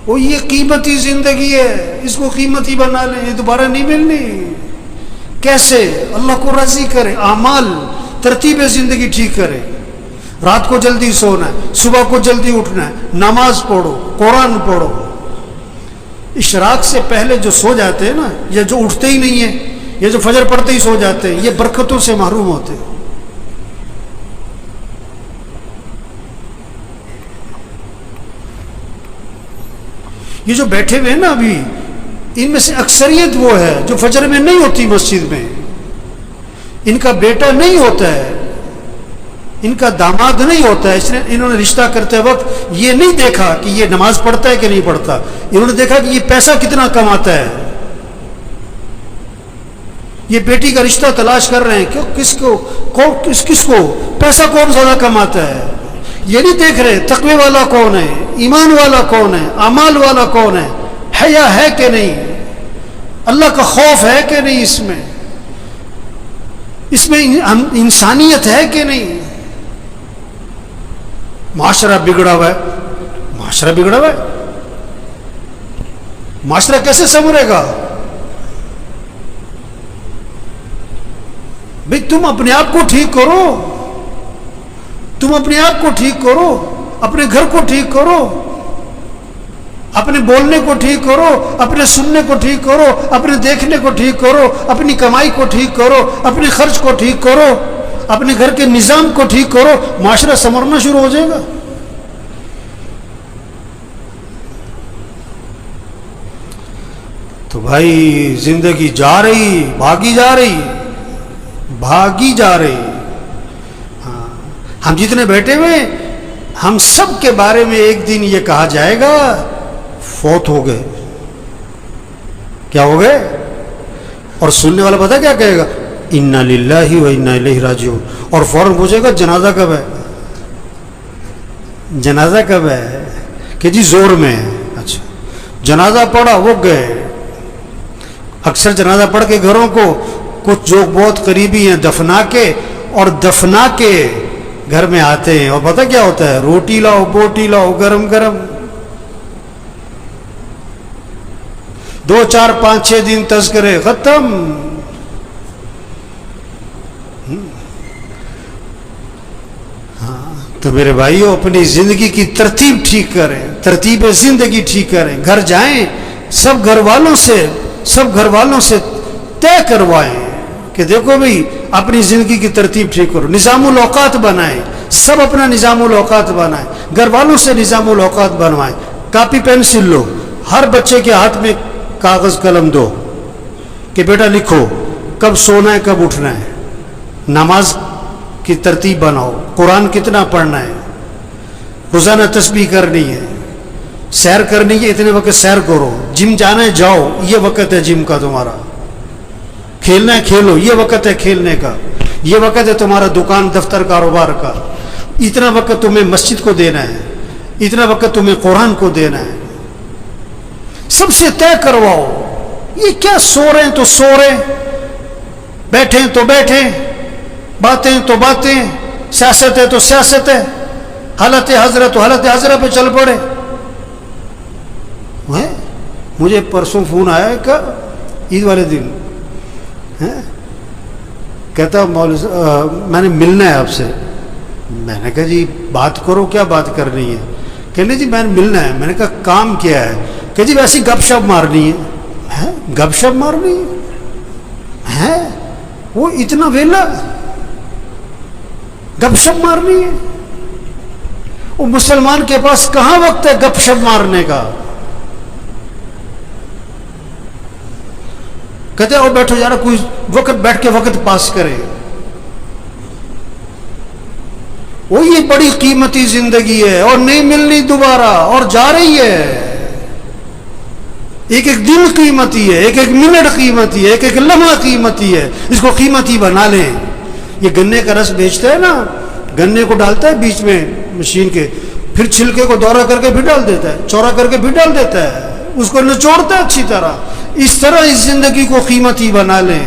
وہ یہ قیمتی زندگی ہے، اس کو قیمتی بنا لیں، یہ دوبارہ نہیں ملنی۔ کیسے؟ اللہ کو راضی کرے، اعمال ترتیب زندگی ٹھیک کرے، رات کو جلدی سونا ہے، صبح کو جلدی اٹھنا ہے، نماز پڑھو، قرآن پڑھو۔ اشراق سے پہلے جو سو جاتے ہیں نا، یا جو اٹھتے ہی نہیں ہیں، یا جو فجر پڑھتے ہی سو جاتے ہیں، یہ برکتوں سے محروم ہوتے ہیں۔ یہ جو بیٹھے ہوئے ہیں نا ابھی، ان میں سے اکثریت وہ ہے جو فجر میں نہیں ہوتی مسجد میں، ان کا بیٹا نہیں ہوتا ہے، ان کا داماد نہیں ہوتا ہے، اس نے انہوں نے رشتہ کرتے وقت یہ نہیں دیکھا کہ یہ نماز پڑھتا ہے کہ نہیں پڑھتا، انہوں نے دیکھا کہ یہ پیسہ کتنا کماتا ہے۔ یہ بیٹی کا رشتہ تلاش کر رہے ہیں کہ کس کو پیسہ کون زیادہ کماتا ہے، یہ نہیں دیکھ رہے تقوی والا کون ہے، ایمان والا کون ہے، اعمال والا کون ہے، حیا ہے کہ نہیں، اللہ کا خوف ہے کہ نہیں، اس میں انسانیت ہے کہ نہیں۔ معاشرہ بگڑا ہوا ہے، معاشرہ بگڑا ہوا ہے، معاشرہ کیسے سنورے گا؟ بھئی تم اپنے آپ کو ٹھیک کرو، تم اپنے آپ کو ٹھیک کرو، اپنے گھر کو ٹھیک کرو، اپنے بولنے کو ٹھیک کرو، اپنے سننے کو ٹھیک کرو، اپنے دیکھنے کو ٹھیک کرو، اپنی کمائی کو ٹھیک کرو، اپنے خرچ کو ٹھیک کرو، اپنے گھر کے نظام کو ٹھیک کرو، معاشرہ سنورنا شروع ہو جائے گا۔ تو بھائی زندگی جا رہی، بھاگی جا رہی، بھاگی جا رہی۔ ہاں، ہم جتنے بیٹھے ہوئے، ہم سب کے بارے میں ایک دن یہ کہا جائے گا فوت ہو گئے۔ کیا ہو گئے؟ اور سننے والا پتہ کیا کہے گا؟ انا للہ و انا الیہ راجعون، اور فوراً پوچھے گا جنازہ کب ہے، جنازہ کب ہے، کہ جی زور میں ہے۔ اچھا، جنازہ پڑھا، وہ گئے۔ اکثر جنازہ پڑھ کے گھروں کو کچھ جو بہت قریبی ہیں دفنا کے، اور دفنا کے گھر میں آتے ہیں، اور پتہ کیا ہوتا ہے؟ روٹی لاؤ، بوٹی لاؤ، گرم گرم۔ 2 4 5 6 دن تذکرے ختم۔ ہاں، تو میرے بھائیو اپنی زندگی کی ترتیب ٹھیک کریں، ترتیب زندگی ٹھیک کریں۔ گھر جائیں، سب گھر والوں سے طے کروائیں کہ دیکھو بھئی اپنی زندگی کی ترتیب ٹھیک کرو، نظام الاوقات بنائیں، سب اپنا نظام الاوقات بنائیں، گھر والوں سے نظام الاوقات بنوائیں۔ کاپی پینسل لو، ہر بچے کے ہاتھ میں کاغذ قلم دو کہ بیٹا لکھو کب سونا ہے، کب اٹھنا ہے، نماز کی ترتیب بناؤ، قرآن کتنا پڑھنا ہے، روزانہ تسبیح کرنی ہے، سیر کرنی ہے، اتنے وقت سیر کرو، جم جانا ہے جاؤ، یہ وقت ہے جم کا تمہارا، کھیلنا ہے کھیلو، یہ وقت ہے کھیلنے کا، یہ وقت ہے تمہارا دکان دفتر کاروبار کا، اتنا وقت تمہیں مسجد کو دینا ہے، اتنا وقت تمہیں قرآن کو دینا ہے۔ سب سے طے کرواؤ۔ یہ کیا سو رہے ہیں تو سو رہے، بیٹھیں تو بیٹھیں، باتیں تو باتیں، سیاست ہے تو سیاست ہے، حالت حضرت تو حالت حضرت پہ چل پڑے۔ مجھے پرسوں فون آیا کہ عید والے دن کہتا میں نے ملنا ہے آپ سے۔ میں نے کہا جی بات کرو، کیا بات کرنی ہے؟ کہنے جی میں نے ملنا ہے۔ میں نے کہا کام کیا ہے؟ کہ جی ویسی گپ شپ مارنی ہے۔ گپ شپ مارنی ہے؟ وہ اتنا ویلا گپ شپ مارنی ہے؟ وہ مسلمان کے پاس کہاں وقت ہے گپ شپ مارنے کا؟ کہتے ہیں وہ بیٹھو یار، کوئی وقت بیٹھ کے وقت پاس کرے۔ وہ یہ بڑی قیمتی زندگی ہے اور نہیں ملنی دوبارہ، اور جا رہی ہے۔ ایک ایک دن قیمتی ہے، ایک ایک منٹ قیمتی ہے، ایک ایک لمحہ قیمتی ہے۔ اس کو قیمتی بنا لیں۔ یہ گنے کا رس بیچتا ہے نا، گنے کو ڈالتا ہے بیچ میں مشین کے، پھر چھلکے کو دورہ کر کے بھی ڈال دیتا ہے، چورا کر کے بھی ڈال دیتا ہے، اس کو نچوڑتا ہے اچھی طرح۔ اس طرح اس زندگی کو قیمتی بنا لیں۔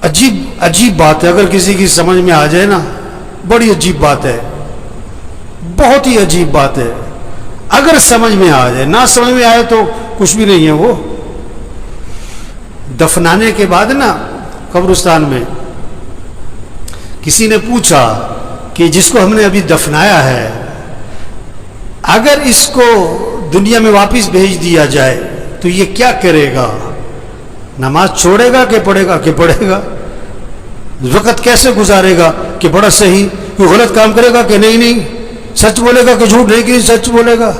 عجیب بات ہے، اگر کسی کی سمجھ میں آ جائے نا، بڑی عجیب بات ہے، بہت ہی عجیب بات ہے۔ اگر سمجھ میں آ جائے، نہ سمجھ میں آئے تو کچھ بھی نہیں ہے. وہ دفنانے کے بعد نا قبرستان میں کسی نے پوچھا کہ جس کو ہم نے ابھی دفنایا ہے اگر اس کو دنیا میں واپس بھیج دیا جائے تو یہ کیا کرے گا؟ نماز چھوڑے گا کہ پڑھے گا؟ کہ پڑھے گا. وقت کیسے گزارے گا کہ بڑا صحیح؟ کوئی غلط کام کرے گا کہ نہیں سچ بولے گا کہ جھوٹ نہیں کہ سچ بولے گا؟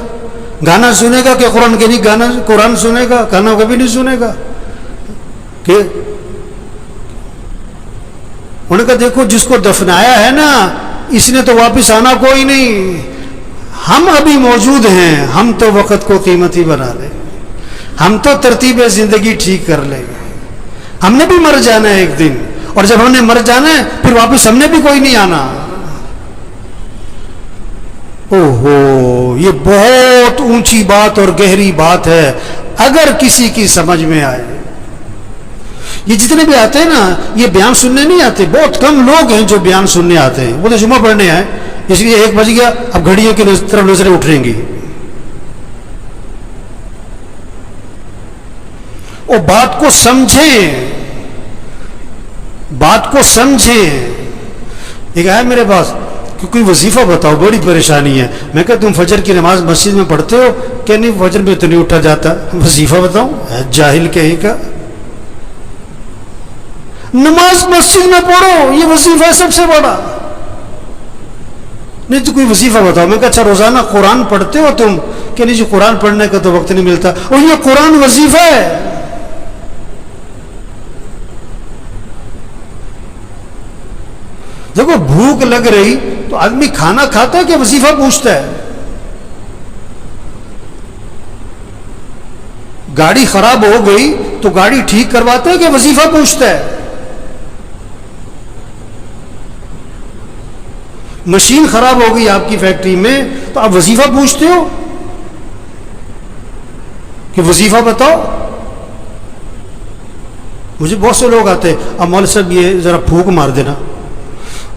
گانا سنے گا کہ قرآن کے نہیں گانا قرآن سنے گا؟ گانا کبھی نہیں سنے گا. کہ انہوں نے کہا دیکھو جس کو دفنایا ہے نا اس نے تو واپس آنا کوئی نہیں. ہم ابھی موجود ہیں، ہم تو وقت کو قیمتی بنا لیں، ہم تو ترتیب زندگی ٹھیک کر لیں. ہم نے بھی مر جانا ہے ایک دن، اور جب ہم نے مر جانا ہے پھر واپس ہم نے بھی کوئی نہیں آنا. اوہو، یہ بہت اونچی بات اور گہری بات ہے اگر کسی کی سمجھ میں آئے. یہ جتنے بھی آتے ہیں نا یہ بیان سننے نہیں آتے. بہت کم لوگ ہیں جو بیان سننے آتے ہیں. وہ تو جمعہ پڑھنے آئے، اس لیے 1 بج گیا اب گھڑیوں کی طرف نظریں اٹھیں گی. اور بات کو سمجھیں، بات کو سمجھیں. ایک آیا میرے پاس کہ کوئی وظیفہ بتاؤ، بڑی پریشانی ہے. میں کہا تم فجر کی نماز مسجد میں پڑھتے ہو؟ کہ نہیں فجر میں تو نہیں اٹھا جاتا. وظیفہ بتاؤں؟ جاہل کہیں کا. نماز مسجد میں پڑھو، یہ وظیفہ ہے سب سے بڑا. نہیں تو کوئی وظیفہ بتاؤ. میں کہا اچھا روزانہ قرآن پڑھتے ہو تم؟ کہ نہیں جی قرآن پڑھنے کا تو وقت نہیں ملتا. اور یہ قرآن وظیفہ ہے. دیکھو بھوک لگ رہی تو آدمی کھانا کھاتا ہے کہ وظیفہ پوچھتا ہے؟ گاڑی خراب ہو گئی تو گاڑی ٹھیک کرواتا ہے کہ وظیفہ پوچھتا ہے؟ مشین خراب ہو گئی آپ کی فیکٹری میں تو آپ وظیفہ پوچھتے ہو کہ وظیفہ بتاؤ؟ مجھے بہت سے لوگ آتے ہیں اب مولوی صاحب یہ ذرا پھونک مار دینا.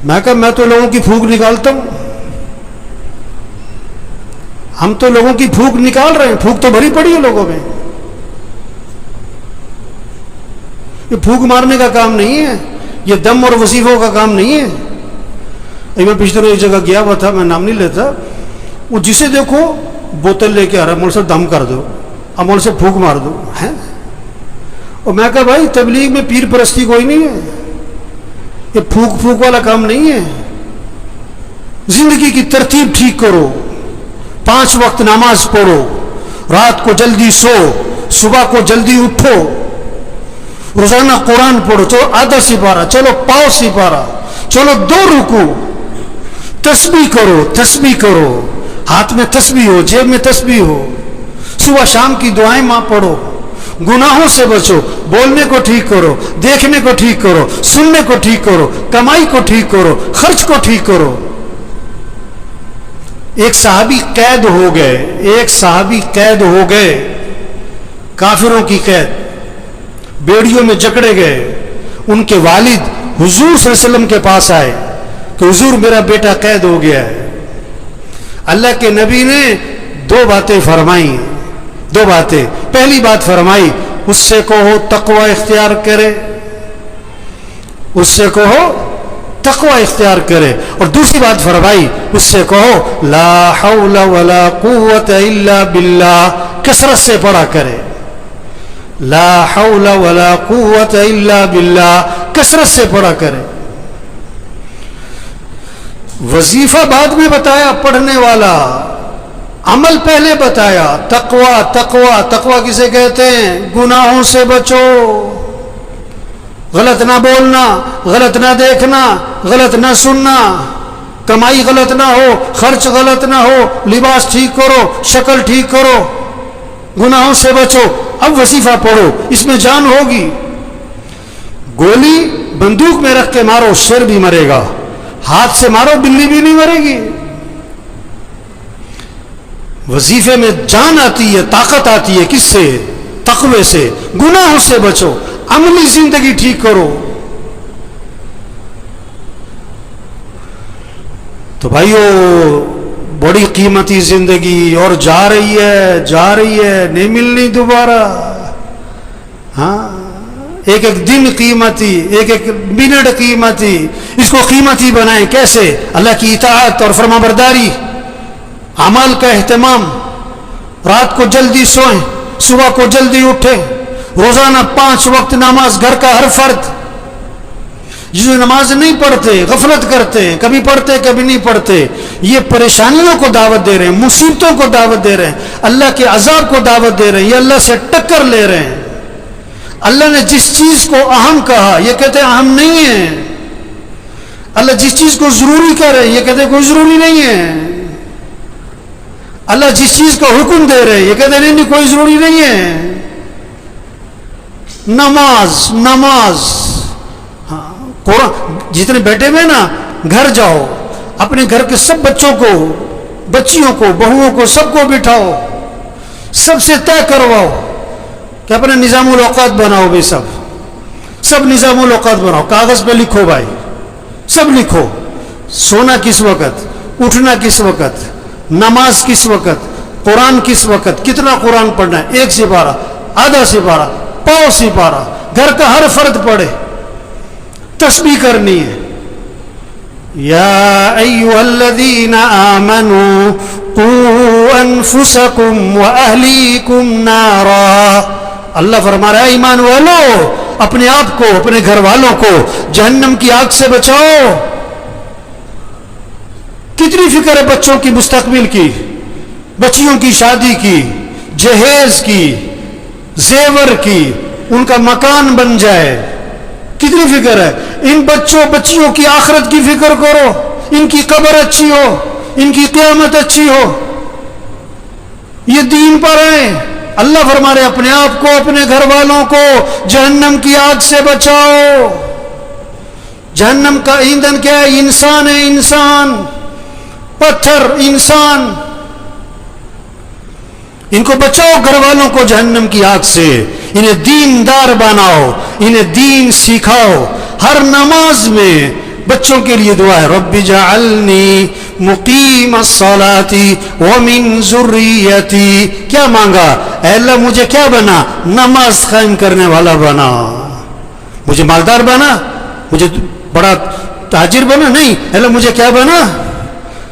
میں کہا میں تو لوگوں کی پھونک نکالتا ہوں. ہم تو لوگوں کی پھونک نکال رہے ہیں. پھونک تو بھری پڑی ہے لوگوں میں. یہ پھونک مارنے کا کام نہیں ہے، یہ دم اور وظیفوں کا کام نہیں ہے. میں پچھلے روز ایک جگہ گیا ہوا تھا، میں نام نہیں لیتا. وہ جسے دیکھو بوتل لے کے آ رہا ہے، مول سے دم کر دو، اب مول سے پھونک مار دو. ہے اور میں کہا بھائی تبلیغ میں پیر پرستی کوئی نہیں ہے، یہ پھونک پھونک والا کام نہیں ہے. زندگی کی ترتیب ٹھیک کرو، 5 وقت نماز پڑھو، رات کو جلدی سو، صبح کو جلدی اٹھو، روزانہ قرآن پڑھو. چلو آدھا سپارہ، چلو پاؤ سپارہ، چلو 2 رکوع. تسبیح کرو، تسبیح کرو، ہاتھ میں تسبیح ہو، جیب میں تسبیح ہو. صبح شام کی دعائیں ماں پڑھو. گناہوں سے بچو، بولنے کو ٹھیک کرو، دیکھنے کو ٹھیک کرو، سننے کو ٹھیک کرو، کمائی کو ٹھیک کرو، خرچ کو ٹھیک کرو. ایک صحابی قید ہو گئے، ایک صحابی قید ہو گئے، کافروں کی قید، بیڑیوں میں جکڑے گئے. ان کے والد حضور صلی اللہ علیہ وسلم کے پاس آئے کہ حضور میرا بیٹا قید ہو گیا ہے. اللہ کے نبی نے 2 باتیں فرمائی. 2 باتیں. پہلی بات فرمائی اس سے کہو تقوی اختیار کرے، اس سے کہو تقوی اختیار کرے. اور دوسری بات فرمائی اس سے کہو لا حول ولا قوت الا باللہ، کثرت سے پڑھا کرے. لا حول ولا قوت الا باللہ، کثرت سے پڑھا کرے. وظیفہ بعد میں بتایا پڑھنے والا، عمل پہلے بتایا. تقوی تقوی تقوی کسے کہتے ہیں؟ گناہوں سے بچو، غلط نہ بولنا، غلط نہ دیکھنا، غلط نہ سننا، کمائی غلط نہ ہو، خرچ غلط نہ ہو، لباس ٹھیک کرو، شکل ٹھیک کرو، گناہوں سے بچو. اب وظیفہ پڑھو، اس میں جان ہوگی. گولی بندوق میں رکھ کے مارو شیر بھی مرے گا، ہاتھ سے مارو بلی بھی نہیں مرے گی. وظیفے میں جان آتی ہے، طاقت آتی ہے. کس سے؟ تقوی سے. گناہوں سے بچو، عملی زندگی ٹھیک کرو. تو بھائیو بڑی قیمتی زندگی اور جا رہی ہے نہیں ملنی دوبارہ. ہاں ایک ایک دن قیمتی، ایک ایک منٹ قیمتی. اس کو قیمتی بنائیں کیسے؟ اللہ کی اطاعت اور فرما برداری، اعمال کا اہتمام. رات کو جلدی سوئیں، صبح کو جلدی اٹھیں. روزانہ 5 وقت نماز، گھر کا ہر فرد. جو نماز نہیں پڑھتے، غفلت کرتے ہیں، کبھی پڑھتے کبھی نہیں پڑھتے، یہ پریشانیوں کو دعوت دے رہے ہیں، مصیبتوں کو دعوت دے رہے ہیں، اللہ کے عذاب کو دعوت دے رہے ہیں، یہ اللہ سے ٹکر لے رہے ہیں. اللہ نے جس چیز کو اہم کہا یہ کہتے ہیں اہم نہیں ہے. اللہ جس چیز کو ضروری کہہ رہے ہیں یہ کہتے ہیں کوئی ضروری نہیں ہے. اللہ جس چیز کا حکم دے رہے ہیں یہ کہتے ہیں نہیں کوئی ضروری نہیں ہے. نماز قرآن. جتنے بیٹھے ہوئے نا، گھر جاؤ، اپنے گھر کے سب بچوں کو، بچیوں کو، بہوؤں کو، سب کو بٹھاؤ، سب سے طے کرواؤ کہ اپنے نظام الاوقات بناؤ. بھائی سب نظام الاوقات بناؤ، کاغذ پہ لکھو بھائی، سب لکھو. سونا کس وقت، اٹھنا کس وقت، نماز کس وقت، قرآن کس وقت، کتنا قرآن پڑھنا ہے، 1 سپارہ، آدھا سپارہ، پاؤ سپارہ. گھر کا ہر فرد پڑھے. تسبیح کرنی ہے. یا ایھا الذین آمنوا قوا انفسکم واہلیکم نارا. اللہ فرما رہا ہے ایمان والو، اپنے آپ کو، اپنے گھر والوں کو جہنم کی آگ سے بچاؤ. کتنی فکر ہے بچوں کی مستقبل کی، بچیوں کی شادی کی، جہیز کی، زیور کی، ان کا مکان بن جائے. کتنی فکر ہے. ان بچیوں کی آخرت کی فکر کرو، ان کی قبر اچھی ہو، ان کی قیامت اچھی ہو. یہ دین پر ہیں. اللہ فرما رہے اپنے آپ کو، اپنے گھر والوں کو جہنم کی آگ سے بچاؤ. جہنم کا ایندھن کیا ہے؟ انسان ہے، انسان، پتھر، انسان. ان کو بچاؤ، گھر والوں کو جہنم کی آگ سے. انہیں دیندار بناؤ، انہیں دین سکھاؤ. ہر نماز میں بچوں کے لیے دعا ہے، رب جعلنی مقیم الصلاۃ ومن ذریتی. کیا مانگا؟ اے اللہ مجھے کیا بنا؟ نماز قائم کرنے والا بنا. مجھے مالدار بنا، مجھے بڑا تاجر بنا نہیں. اللہ مجھے کیا بنا؟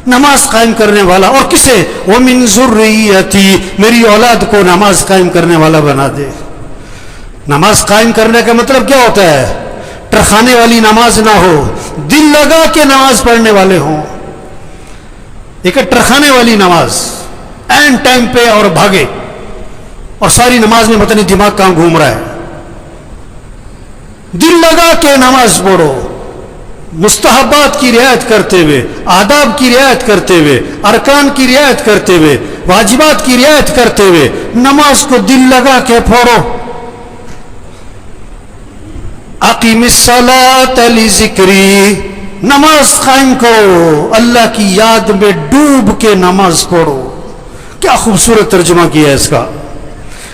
نماز قائم کرنے والا. اور کسے؟ ومن ذریتی، میری اولاد کو نماز قائم کرنے والا بنا دے. نماز قائم کرنے کا مطلب کیا ہوتا ہے؟ ٹرخانے والی نماز نہ ہو، دل لگا کے نماز پڑھنے والے ہوں. ایک ٹرخانے والی نماز، این ٹائم پہ اور بھاگے، اور ساری نماز میں پتہ نہیں دماغ کہاں گھوم رہا ہے. دل لگا کے نماز پڑھو، مستحبات کی رعایت کرتے ہوئے، آداب کی رعایت کرتے ہوئے، ارکان کی رعایت کرتے ہوئے، واجبات کی رعایت کرتے ہوئے نماز کو دل لگا کے پڑھو. اقیم الصلاۃ لذکری، نماز قائم کرو، اللہ کی یاد میں ڈوب کے نماز پڑھو. کیا خوبصورت ترجمہ کیا ہے اس کا.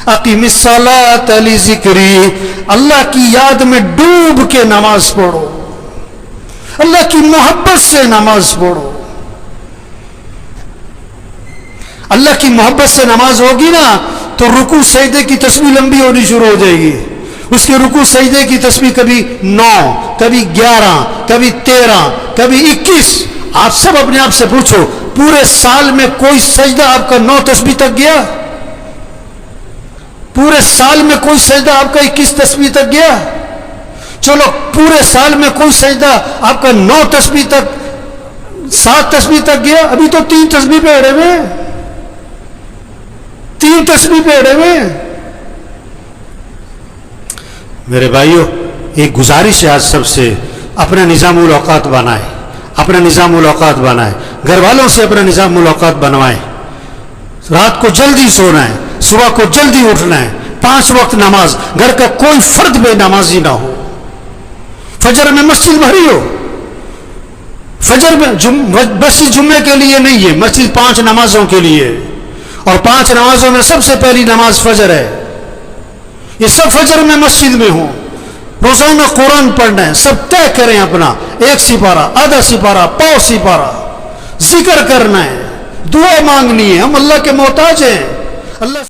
اقیم الصلاۃ لذکری، اللہ کی یاد میں ڈوب کے نماز پڑھو، اللہ کی محبت سے نماز پڑھو. اللہ کی محبت سے نماز ہوگی نا تو رکوع سجدے کی تسبیح لمبی ہونی شروع ہو جائے گی. اس کے رکوع سجدے کی تسبیح کبھی 9، کبھی 11، کبھی 13، کبھی 21. آپ سب اپنے آپ سے پوچھو، پورے سال میں کوئی سجدہ آپ کا 9 تسبیح تک گیا؟ پورے سال میں کوئی سجدہ آپ کا 21 تسبیح تک گیا؟ چلو پورے سال میں کوئی سجدہ آپ کا 9 تسبیح تک، 7 تسبیح تک گیا؟ ابھی تو 3 تسبیح پہ اڑے ہوئے، 3 تسبیح پہ اڑے ہوئے. میرے بھائیوں، ایک گزارش ہے آج سب سے، اپنا نظام الاوقات بنائیں، اپنا نظام الاوقات بنائیں. گھر والوں سے اپنا نظام الاوقات بنوائیں. رات کو جلدی سونا ہے، صبح کو جلدی اٹھنا ہے. 5 وقت نماز، گھر کا کوئی فرد بے نمازی نہ ہو. فجر میں مسجد بھری ہو. فجر میں مسجد جمعے کے لیے نہیں ہے، مسجد 5 نمازوں کے لیے. اور 5 نمازوں میں سب سے پہلی نماز فجر ہے. یہ سب فجر میں مسجد میں ہوں. روزانہ قرآن پڑھنا ہے. سب طے کریں اپنا 1 سپارہ، آدھا سپارہ، پاؤ سپارہ. ذکر کرنا ہے، دعا مانگنی ہے. ہم اللہ کے محتاج ہیں. اللہ